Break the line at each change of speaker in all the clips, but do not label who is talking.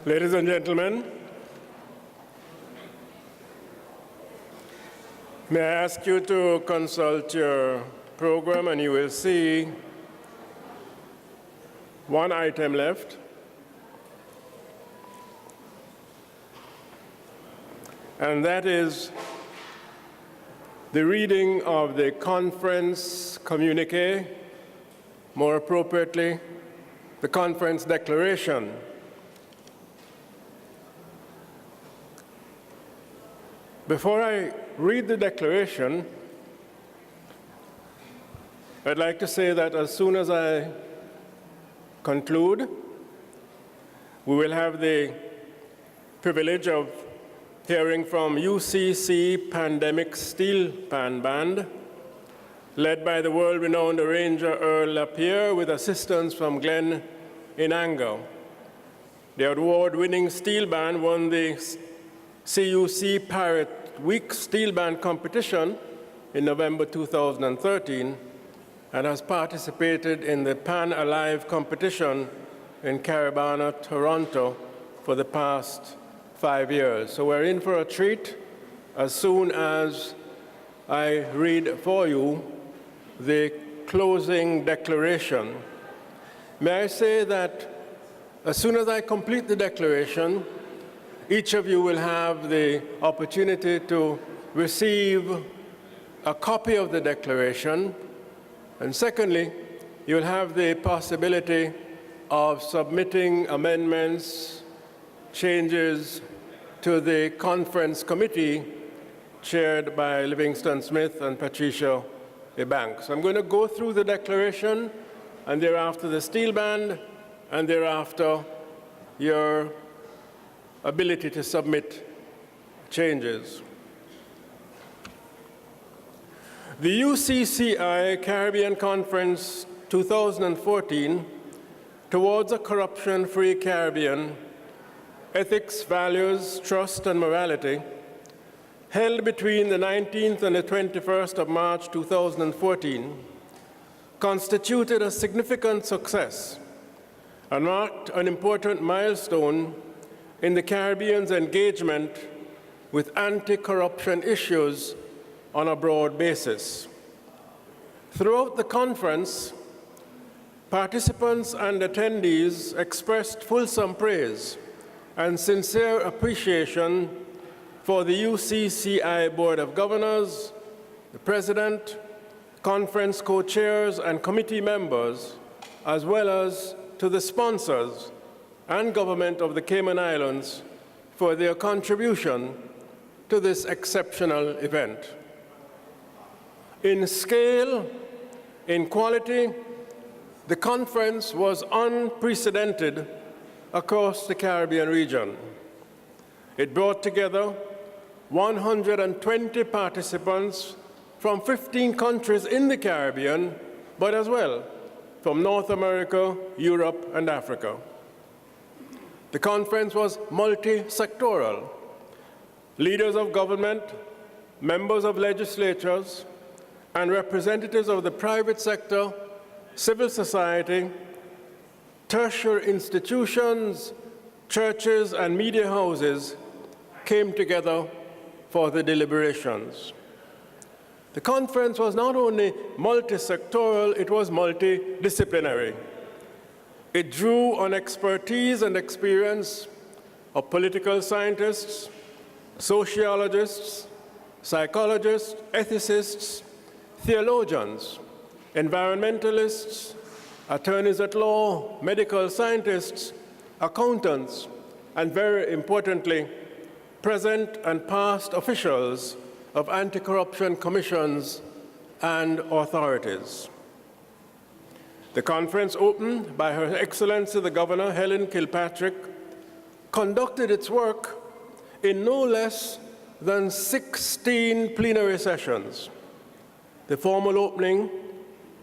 Ladies and gentlemen, may I ask you to consult your program, and you will see one item left. And that is the reading of the conference communique, more appropriately, the conference declaration. Before I read the declaration, I'd like to say that as soon as I conclude, we will have the privilege of hearing from UCC Pandemic Steel Pan Band, led by the world-renowned arranger Earl Lapierre with assistance from Glenn Inango. The award-winning steel band won the CUC Pirate Week Steel Band competition in November 2013 and has participated in the Pan Alive competition in Caribana, Toronto for the past 5 years. So we're in for a treat as soon as I read for you the closing declaration. May I say that as soon as I complete the declaration, each of you will have the opportunity to receive a copy of the declaration. And secondly, you'll have the possibility of submitting amendments, changes to the conference committee chaired by Livingston Smith and Patricia Ebanks. I'm going to go through the declaration, and thereafter the steel band, and thereafter your ability to submit changes. The UCCI Caribbean Conference 2014 Towards a Corruption-Free Caribbean, Ethics, Values, Trust, and Morality, held between the 19th and the 21st of March 2014, constituted a significant success and marked an important milestone in the Caribbean's engagement with anti-corruption issues on a broad basis. Throughout the conference, participants and attendees expressed fulsome praise and sincere appreciation for the UCCI Board of Governors, the President, conference co-chairs, and committee members, as well as to the sponsors and government of the Cayman Islands for their contribution to this exceptional event. In scale, in quality, the conference was unprecedented across the Caribbean region. It brought together 120 participants from 15 countries in the Caribbean, but as well from North America, Europe, and Africa. The conference was multi-sectoral. Leaders of government, members of legislatures, and representatives of the private sector, civil society, tertiary institutions, churches, and media houses came together for the deliberations. The conference was not only multi-sectoral, it was multidisciplinary. It drew on expertise and experience of political scientists, sociologists, psychologists, ethicists, theologians, environmentalists, attorneys at law, medical scientists, accountants, and very importantly, present and past officials of anti-corruption commissions and authorities. The conference, opened by Her Excellency the Governor Helen Kilpatrick, conducted its work in no less than 16 plenary sessions. The formal opening,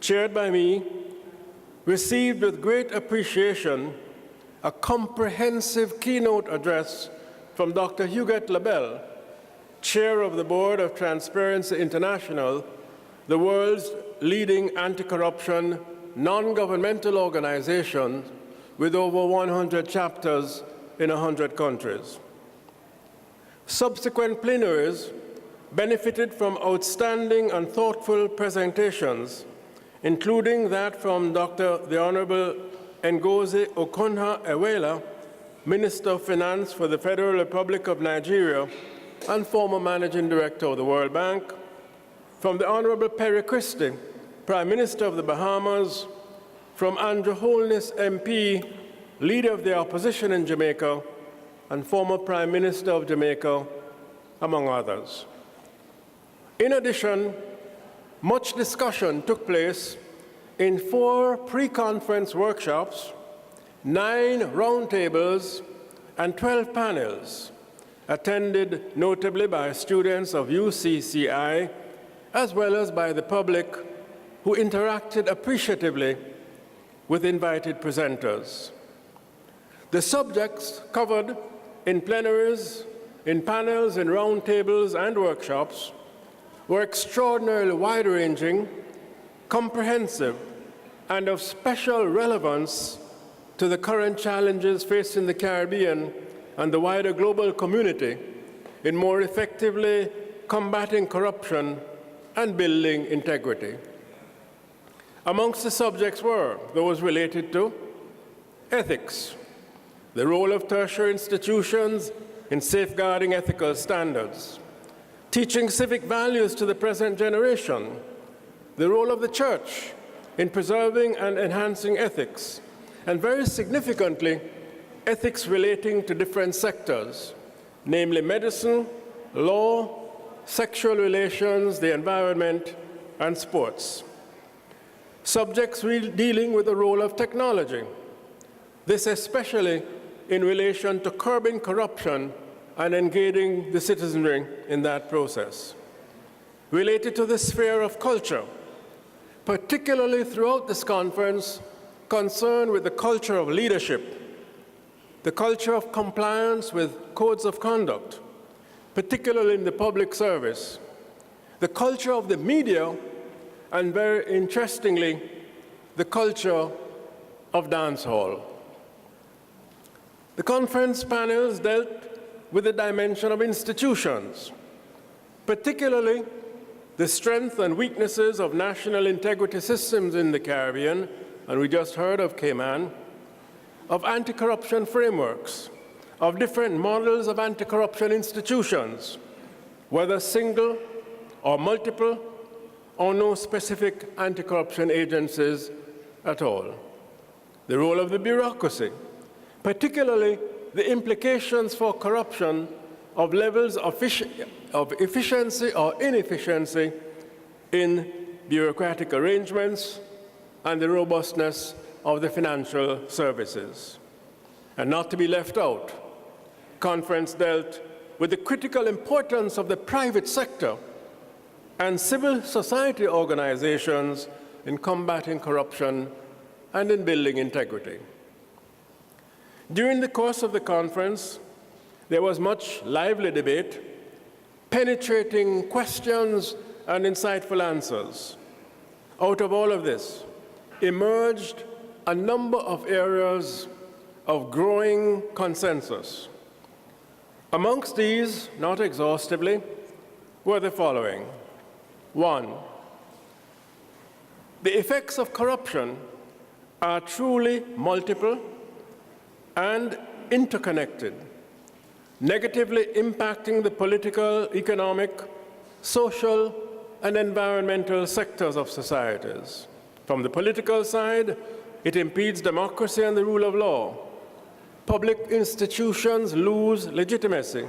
chaired by me, received with great appreciation a comprehensive keynote address from Dr. Huguette Labelle, Chair of the Board of Transparency International, the world's leading anti-corruption non-governmental organization with over 100 chapters in 100 countries. Subsequent plenaries benefited from outstanding and thoughtful presentations, including that from the Honorable Ngozi Okonjo-Iweala, Minister of Finance for the Federal Republic of Nigeria and former Managing Director of the World Bank, from the Honorable Perry Christie, Prime Minister of the Bahamas, from Andrew Holness, MP, Leader of the Opposition in Jamaica, and former Prime Minister of Jamaica, among others. In addition, much discussion took place in 4 pre-conference workshops, 9 roundtables, and 12 panels, attended notably by students of UCCI, as well as by the public, who interacted appreciatively with invited presenters. The subjects covered in plenaries, in panels, in roundtables, and workshops were extraordinarily wide-ranging, comprehensive, and of special relevance to the current challenges facing the Caribbean and the wider global community in more effectively combating corruption and building integrity. Amongst the subjects were those related to ethics, the role of tertiary institutions in safeguarding ethical standards, teaching civic values to the present generation, the role of the church in preserving and enhancing ethics, and very significantly, ethics relating to different sectors, namely medicine, law, sexual relations, the environment, and sports. Subjects dealing with the role of technology, this especially in relation to curbing corruption and engaging the citizenry in that process. Related to the sphere of culture, particularly throughout this conference, concerned with the culture of leadership, the culture of compliance with codes of conduct, particularly in the public service, the culture of the media, and very interestingly, the culture of dance hall. The conference panels dealt with the dimension of institutions, particularly the strengths and weaknesses of national integrity systems in the Caribbean, and we just heard of Cayman, of anti-corruption frameworks, of different models of anti-corruption institutions, whether single or multiple, or no specific anti-corruption agencies at all. The role of the bureaucracy, particularly the implications for corruption of levels of efficiency or inefficiency in bureaucratic arrangements and the robustness of the financial services. And not to be left out, conference dealt with the critical importance of the private sector and civil society organizations in combating corruption and in building integrity. During the course of the conference, there was much lively debate, penetrating questions and insightful answers. Out of all of this emerged a number of areas of growing consensus. Amongst these, not exhaustively, were the following. 1, the effects of corruption are truly multiple and interconnected, negatively impacting the political, economic, social, and environmental sectors of societies. From the political side, it impedes democracy and the rule of law. Public institutions lose legitimacy,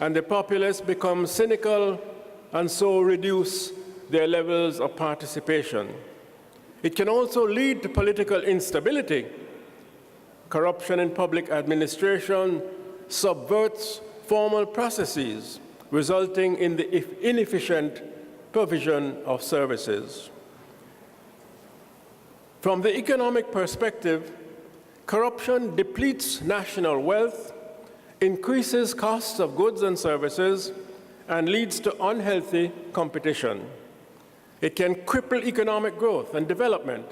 and the populace become cynical and so reduce their levels of participation. It can also lead to political instability. Corruption in public administration subverts formal processes, resulting in the inefficient provision of services. From the economic perspective, corruption depletes national wealth, increases costs of goods and services, and leads to unhealthy competition. It can cripple economic growth and development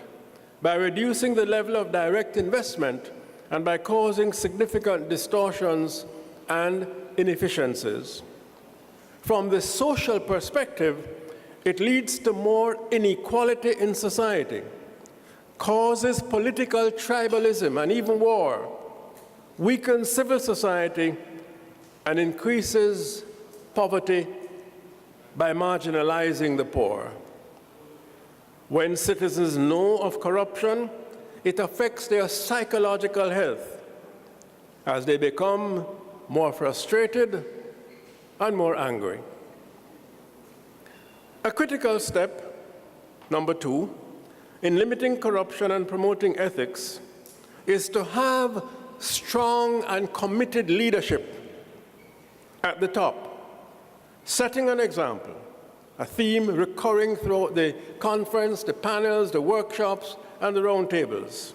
by reducing the level of direct investment and by causing significant distortions and inefficiencies. From the social perspective, it leads to more inequality in society, causes political tribalism and even war, weakens civil society, and increases poverty by marginalizing the poor. When citizens know of corruption, it affects their psychological health as they become more frustrated and more angry. A critical step, number 2, in limiting corruption and promoting ethics is to have strong and committed leadership at the top, setting an example, a theme recurring throughout the conference, the panels, the workshops, and the roundtables.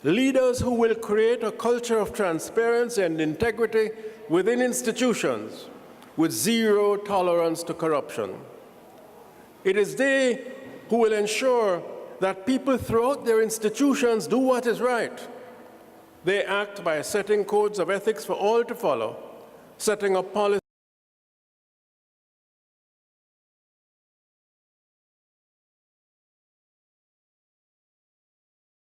Leaders who will create a culture of transparency and integrity within institutions with zero tolerance to corruption. It is they who will ensure that people throughout their institutions do what is right. They act by setting codes of ethics for all to follow, setting up policies